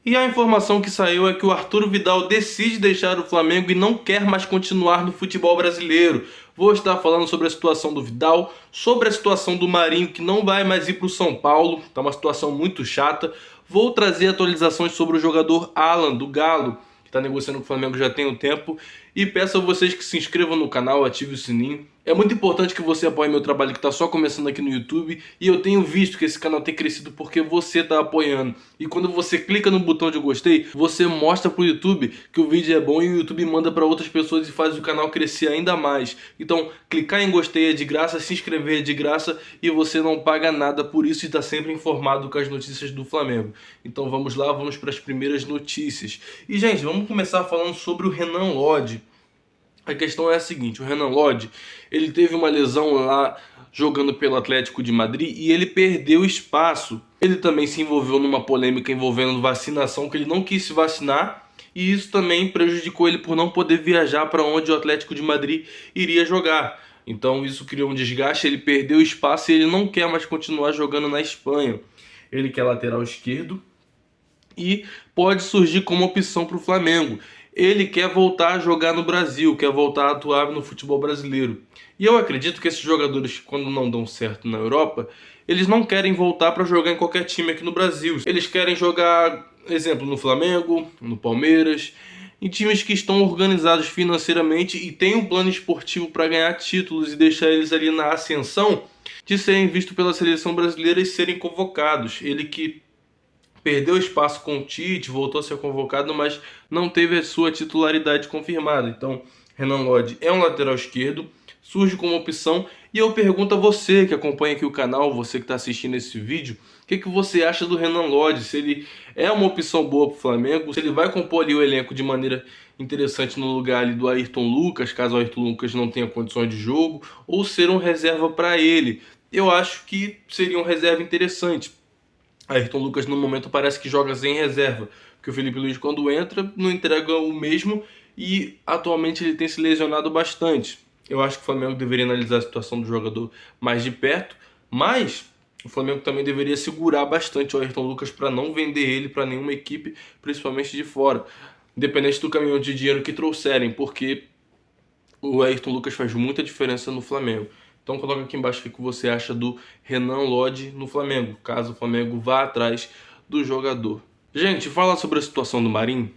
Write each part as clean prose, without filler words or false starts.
E a informação que saiu é que o Arturo Vidal decide deixar o Flamengo e não quer mais continuar no futebol brasileiro. Vou estar falando sobre a situação do Vidal, sobre a situação do Marinho, que não vai mais ir para o São Paulo, tá uma situação muito chata. Vou trazer atualizações sobre o jogador Alan, do Galo, que está negociando com o Flamengo já tem um tempo. E peço a vocês que se inscrevam no canal, ative o sininho. É muito importante que você apoie meu trabalho que está só começando aqui no YouTube. E eu tenho visto que esse canal tem crescido porque você está apoiando. E quando você clica no botão de gostei, você mostra para o YouTube que o vídeo é bom e o YouTube manda para outras pessoas e faz o canal crescer ainda mais. Então, clicar em gostei é de graça, se inscrever é de graça e você não paga nada por isso e está sempre informado com as notícias do Flamengo. Então vamos lá, vamos para as primeiras notícias. E gente, vamos começar falando sobre o Renan Lodge. A questão é a seguinte, o Renan Lodge, ele teve uma lesão lá jogando pelo Atlético de Madrid e ele perdeu espaço. Ele também se envolveu numa polêmica envolvendo vacinação, que ele não quis se vacinar, e isso também prejudicou ele por não poder viajar para onde o Atlético de Madrid iria jogar. Então isso criou um desgaste, ele perdeu espaço e ele não quer mais continuar jogando na Espanha. Ele quer lateral esquerdo e pode surgir como opção para o Flamengo. Ele quer voltar a jogar no Brasil, quer voltar a atuar no futebol brasileiro. E eu acredito que esses jogadores, quando não dão certo na Europa, eles não querem voltar para jogar em qualquer time aqui no Brasil. Eles querem jogar, exemplo, no Flamengo, no Palmeiras, em times que estão organizados financeiramente e têm um plano esportivo para ganhar títulos e deixar eles ali na ascensão de serem vistos pela seleção brasileira e serem convocados. Ele que perdeu espaço com o Tite, voltou a ser convocado, mas não teve a sua titularidade confirmada. Então, Renan Lodge é um lateral esquerdo, surge como opção. E eu pergunto a você que acompanha aqui o canal, você que está assistindo esse vídeo, o que você acha do Renan Lodge? Se ele é uma opção boa para o Flamengo, se ele vai compor ali o elenco de maneira interessante no lugar ali do Ayrton Lucas, caso o Ayrton Lucas não tenha condições de jogo, ou ser um reserva para ele. Eu acho que seria um reserva interessante. Ayrton Lucas no momento parece que joga sem reserva, porque o Felipe Luiz quando entra não entrega o mesmo e atualmente ele tem se lesionado bastante. Eu acho que o Flamengo deveria analisar a situação do jogador mais de perto, mas o Flamengo também deveria segurar bastante o Ayrton Lucas para não vender ele para nenhuma equipe, principalmente de fora, independente do caminhão de dinheiro que trouxerem, porque o Ayrton Lucas faz muita diferença no Flamengo. Então coloca aqui embaixo o que você acha do Renan Lodge no Flamengo, caso o Flamengo vá atrás do jogador. Gente, falar sobre a situação do Marinho.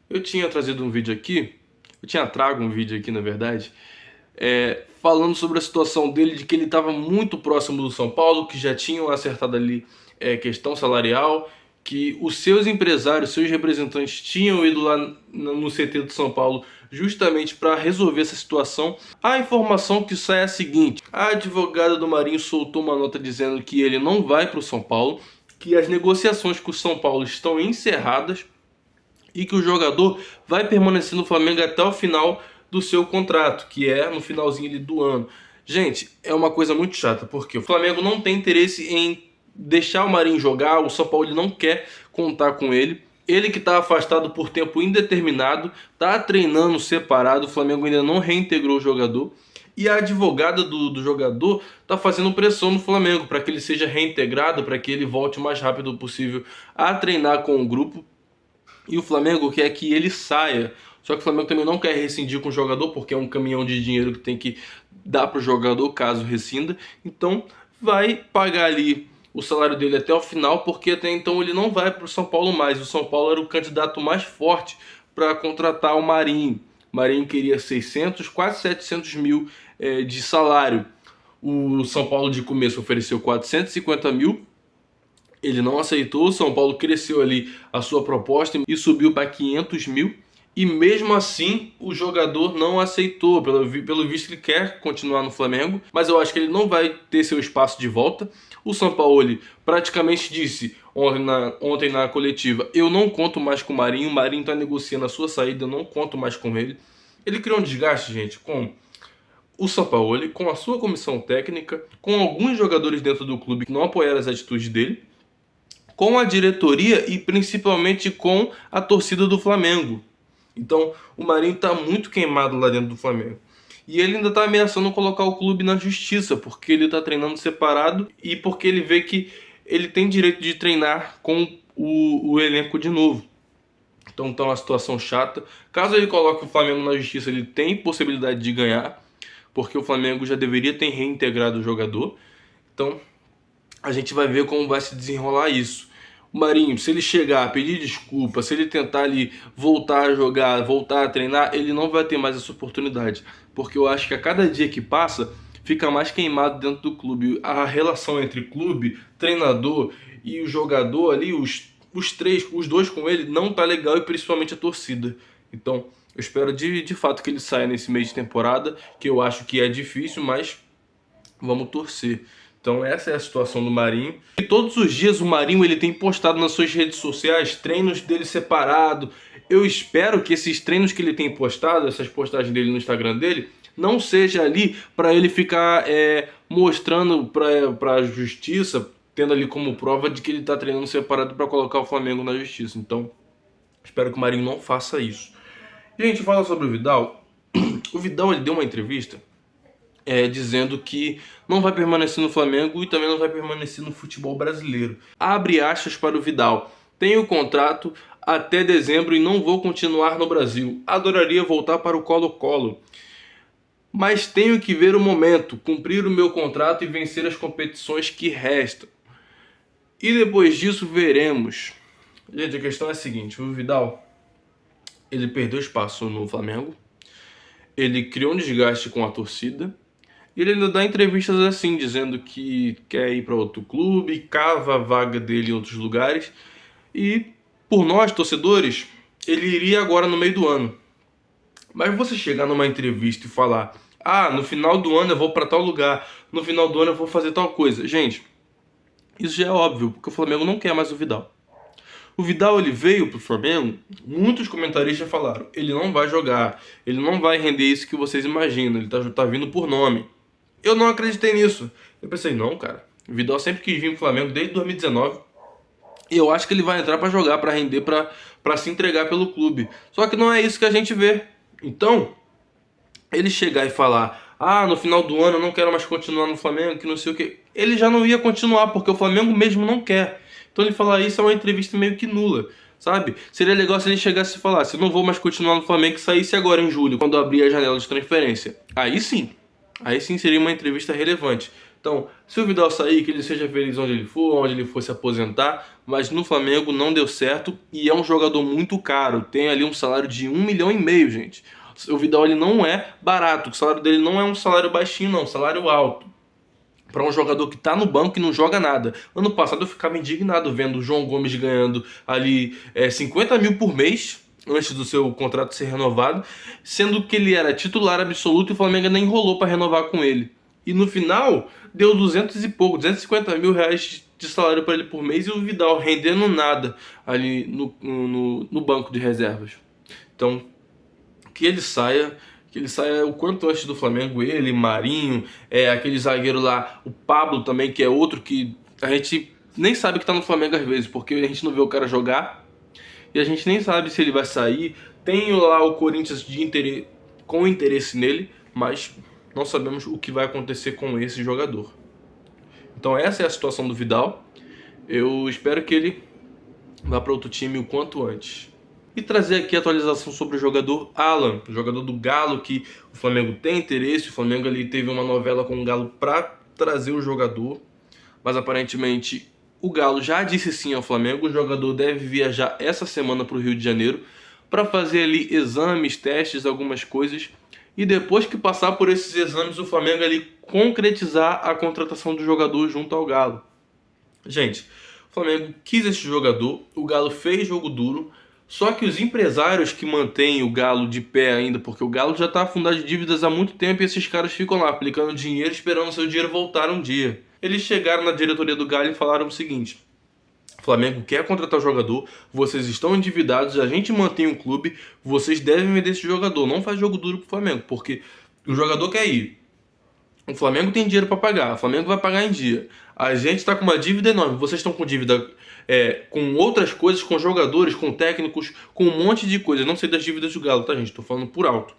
Eu tinha trazido um vídeo aqui, trago um vídeo aqui na verdade, falando sobre a situação dele, de que ele estava muito próximo do São Paulo, que já tinham acertado ali questão salarial, que os seus empresários, seus representantes tinham ido lá no CT do São Paulo justamente para resolver essa situação. A informação que sai é a seguinte: a advogada do Marinho soltou uma nota dizendo que ele não vai para o São Paulo, que as negociações com o São Paulo estão encerradas e que o jogador vai permanecer no Flamengo até o final do seu contrato, que é no finalzinho ali do ano. Gente, é uma coisa muito chata, porque o Flamengo não tem interesse em deixar o Marinho jogar, o São Paulo não quer contar com ele. Ele que está afastado por tempo indeterminado, está treinando separado, o Flamengo ainda não reintegrou o jogador. E a advogada do jogador está fazendo pressão no Flamengo para que ele seja reintegrado, para que ele volte o mais rápido possível a treinar com o grupo. E o Flamengo quer que ele saia. Só que o Flamengo também não quer rescindir com o jogador, porque é um caminhão de dinheiro que tem que dar para o jogador caso rescinda. Então vai pagar ali o salário dele até o final, porque até então ele não vai para o São Paulo mais. O São Paulo era o candidato mais forte para contratar o Marinho. O Marinho queria 600, quase 700 mil de salário. O São Paulo de começo ofereceu 450 mil. Ele não aceitou, o São Paulo cresceu ali a sua proposta e subiu para 500 mil. E mesmo assim o jogador não aceitou, pelo visto ele quer continuar no Flamengo, mas eu acho que ele não vai ter seu espaço de volta. O Sampaoli praticamente disse ontem na coletiva: eu não conto mais com o Marinho está negociando a sua saída, eu não conto mais com ele. Ele criou um desgaste, gente, com o Sampaoli, com a sua comissão técnica, com alguns jogadores dentro do clube que não apoiaram as atitudes dele, com a diretoria e principalmente com a torcida do Flamengo. Então o Marinho está muito queimado lá dentro do Flamengo. E ele ainda está ameaçando colocar o clube na justiça, porque ele está treinando separado e porque ele vê que ele tem direito de treinar com o elenco de novo. Então tá uma situação chata. Caso ele coloque o Flamengo na justiça, ele tem possibilidade de ganhar, porque o Flamengo já deveria ter reintegrado o jogador. Então a gente vai ver como vai se desenrolar isso. O Marinho, se ele chegar, pedir desculpa, se ele tentar ali voltar a jogar, voltar a treinar, ele não vai ter mais essa oportunidade. Porque eu acho que a cada dia que passa, fica mais queimado dentro do clube. A relação entre clube, treinador e o jogador ali, os dois com ele, não tá legal, e principalmente a torcida. Então, eu espero de fato que ele saia nesse meio de temporada, que eu acho que é difícil, mas vamos torcer. Então essa é a situação do Marinho. E todos os dias o Marinho ele tem postado nas suas redes sociais treinos dele separado. Eu espero que esses treinos que ele tem postado, essas postagens dele no Instagram dele, não seja ali para ele ficar mostrando para a justiça, tendo ali como prova de que ele está treinando separado para colocar o Flamengo na justiça. Então espero que o Marinho não faça isso. Gente, fala sobre o Vidal. O Vidal ele deu uma entrevista dizendo que não vai permanecer no Flamengo e também não vai permanecer no futebol brasileiro. Abre aspas para o Vidal: tenho contrato até dezembro e não vou continuar no Brasil. Adoraria voltar para o Colo-Colo, mas tenho que ver o momento, cumprir o meu contrato e vencer as competições que restam. E depois disso veremos. Gente, a questão é a seguinte: o Vidal, ele perdeu espaço no Flamengo, ele criou um desgaste com a torcida, e ele ainda dá entrevistas assim, dizendo que quer ir para outro clube, cava a vaga dele em outros lugares. E por nós, torcedores, ele iria agora no meio do ano. Mas você chegar numa entrevista e falar: ah, no final do ano eu vou para tal lugar, no final do ano eu vou fazer tal coisa. Gente, isso já é óbvio, porque o Flamengo não quer mais o Vidal. O Vidal ele veio pro Flamengo, muitos comentaristas falaram: ele não vai jogar, ele não vai render isso que vocês imaginam, ele tá vindo por nome. Eu não acreditei nisso. Eu pensei, não, cara, o Vidal sempre quis vir pro Flamengo desde 2019. E eu acho que ele vai entrar pra jogar, pra render, pra se entregar pelo clube. Só que não é isso que a gente vê. Então, ele chegar e falar: ah, no final do ano eu não quero mais continuar no Flamengo, que não sei o que. Ele já não ia continuar, porque o Flamengo mesmo não quer. Então ele falar isso é uma entrevista meio que nula, sabe? Seria legal se ele chegasse e falasse: eu não vou mais continuar no Flamengo, que saísse agora em julho, quando abrir a janela de transferência. Aí sim seria uma entrevista relevante. Então, se o Vidal sair, que ele seja feliz onde ele for se aposentar, mas no Flamengo não deu certo e é um jogador muito caro. Tem ali um salário de 1,5 milhão, gente. O Vidal ele não é barato, o salário dele não é um salário baixinho, não, um salário alto. Para um jogador que tá no banco e não joga nada. Ano passado eu ficava indignado vendo o João Gomes ganhando ali 50 mil por mês, antes do seu contrato ser renovado, sendo que ele era titular absoluto e o Flamengo ainda enrolou para renovar com ele. E no final, deu 200 e pouco, 250 mil reais de salário para ele por mês, e o Vidal rendendo nada ali no banco de reservas. Então, que ele saia o quanto antes do Flamengo, ele, Marinho, aquele zagueiro lá, o Pablo também, que é outro que a gente nem sabe que tá no Flamengo às vezes, porque a gente não vê o cara jogar, e a gente nem sabe se ele vai sair. Tem lá o Corinthians com interesse nele, mas não sabemos o que vai acontecer com esse jogador. Então essa é a situação do Vidal. Eu espero que ele vá para outro time o quanto antes. E trazer aqui a atualização sobre o jogador Alan, o jogador do Galo, que o Flamengo tem interesse. O Flamengo ali teve uma novela com o Galo para trazer o jogador, mas aparentemente o Galo já disse sim ao Flamengo. O jogador deve viajar essa semana para o Rio de Janeiro para fazer ali exames, testes, algumas coisas. E depois que passar por esses exames, o Flamengo ali concretizar a contratação do jogador junto ao Galo. Gente, o Flamengo quis esse jogador, o Galo fez jogo duro, só que os empresários que mantêm o Galo de pé ainda, porque o Galo já está afundado de dívidas há muito tempo e esses caras ficam lá aplicando dinheiro, esperando seu dinheiro voltar um dia. Eles chegaram na diretoria do Galo e falaram o seguinte: o Flamengo quer contratar o jogador, vocês estão endividados, a gente mantém o clube, vocês devem vender esse jogador. Não faz jogo duro pro Flamengo, porque o jogador quer ir. O Flamengo tem dinheiro para pagar, o Flamengo vai pagar em dia. A gente está com uma dívida enorme, vocês estão com dívida com outras coisas, com jogadores, com técnicos, com um monte de coisas. Não sei das dívidas do Galo, tá, gente? Tô falando por alto.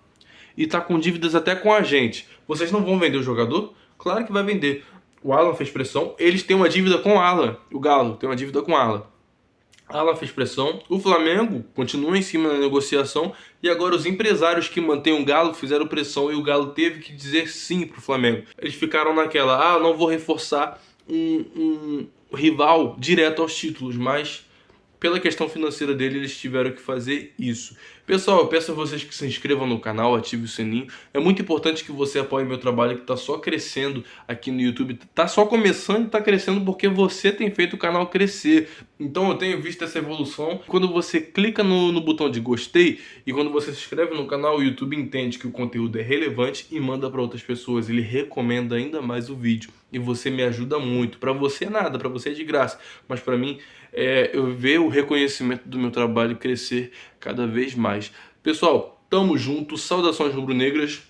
E tá com dívidas até com a gente. Vocês não vão vender o jogador? Claro que vai vender. O Alan fez pressão, eles têm uma dívida com o Alan. O Galo tem uma dívida com o Alan. Ela fez pressão, o Flamengo continua em cima da negociação e agora os empresários que mantêm o Galo fizeram pressão e o Galo teve que dizer sim pro Flamengo. Eles ficaram naquela, não vou reforçar um rival direto aos títulos, mas pela questão financeira dele, eles tiveram que fazer isso. Pessoal, eu peço a vocês que se inscrevam no canal, ative o sininho. É muito importante que você apoie meu trabalho, que está só crescendo aqui no YouTube. Está só começando e está crescendo porque você tem feito o canal crescer. Então eu tenho visto essa evolução. Quando você clica no botão de gostei e quando você se inscreve no canal, o YouTube entende que o conteúdo é relevante e manda para outras pessoas. Ele recomenda ainda mais o vídeo. E você me ajuda muito. Para você nada, para você é de graça. Mas para mim, eu ver o reconhecimento do meu trabalho crescer cada vez mais. Pessoal, tamo junto. Saudações rubro-negras.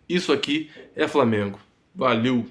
Isso aqui é Flamengo. Valeu!